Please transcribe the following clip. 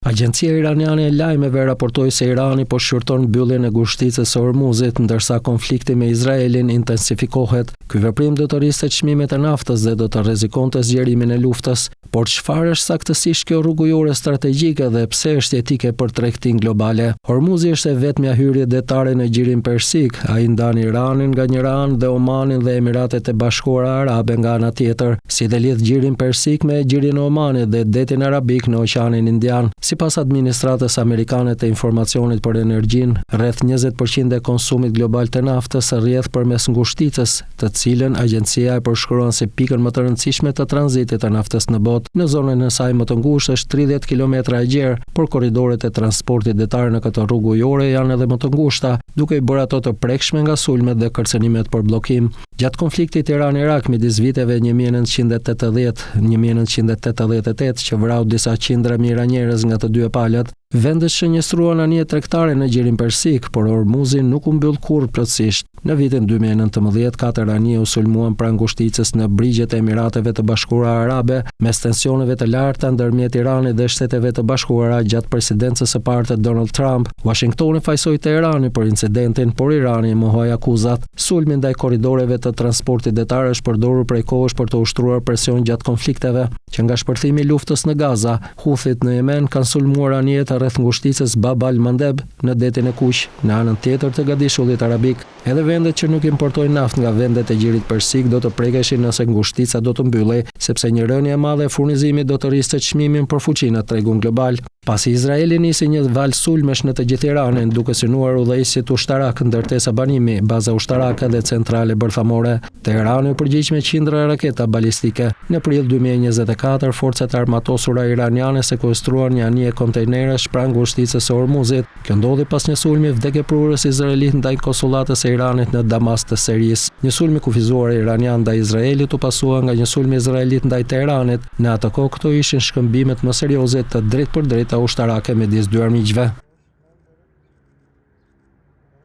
Agjencia iraniane e lajmeve raportoi se Irani po shqyrton mbylljen e ngushticës së Hormuzit, ndërsa konflikti me Izraelin intensifikohet. Ky veprim do të rriste çmimet e naftës dhe do të rrezikonte zgjerimin e luftës. Por çfarë është saktësisht kjo rrugë ujore strategjike dhe pse është etike për tregtinë globale? Hormuzi është e vetmja hyrje detare në Gjirin Persik. Ai ndan Iranin nga njëra anë dhe Omanin dhe Emiratet e Bashkuara Arabe nga ana tjetër, si dhe lidh Gjirin Persik me Gjirin e Omanit dhe detin arabik në Oqeanin Indian. Sipas administratës amerikane të informacionit për energjinë, rreth 20% e konsumit global të naftës rrjedh përmes ngushticës, të cilën agjencia e përshkruan si pikën më të rëndësishme të tranzitit të naftës në botë. Në zonën e saj më të ngushtë është 30 kilometra e gjerë, por korridoret e transportit detar në këtë rrugë ujore janë edhe më të ngushta, duke i bërë ato të prekshme nga sulmet dhe kërcënimet për bllokim. Gjatë konfliktit Iran-Irak midis viteve 1980-1988 që vrau disa qindra mijëra njerëz nga të dy palët, vendet shënjestruan anije tregtare në Gjirin Persik, por Hormuzi nuk u mbyll kurrë plotësisht. Në vitin 2019, 4 anije u sulmuan pranë ngushticës në brigjet e Emirateve të Bashkuara Arabe, mes tensioneve të larta ndërmjet Iranit dhe Shteteve të Bashkuara gjatë presidencës së parë të Donald Trump. Washingtoni fajsoi Teheranin për incidentin, por Irani mohoi akuzat. Sulmi ndaj korridoreve të transportit detar është përdorur prej kohësh për të ushtruar presion gjatë konflikteve, që nga shpërthimi i luftës në Gaza, Houthit në Yemen kanë sulmuar anijet rreth ngushticës Bab al-Mandeb në detin e Kuq, në anën tjetër të Gadishullit arabik. Edhe vendet që nuk importojnë naftë nga vendet e Gjirit Persik do të prekeshin nëse ngushtica do të mbyllej, sepse një rënje e madhe e furnizimit do të rriste çmimin për fuqinë në tregun global. Pasi Izraeli nisi një val sulmesh në të gjithë Iranin, duke synuar udhëheqësit ushtarak, ndërtesa banimi, baza ushtarake dhe centrale bërthamore, Teherani u përgjigj me qindra raketa balistike. Në prill 2024, forcat e armatosura iraniane sekuestruan një anije kontejnerësh pranë ngushticës së Hormuzit. Kjo ndodhi pas një sulmi vdekjeprurës izraelit ndaj konsullatës së Iranit në Damas të Sirisë. Një sulm i kufizuar iranian ndaj Izraelit u pasua nga një sulm izraelit ndaj Teheranit. Në atë kohë këto ishin shkëmbimet më serioze të drejtpërdrejta ushtarake midis dy armiqve.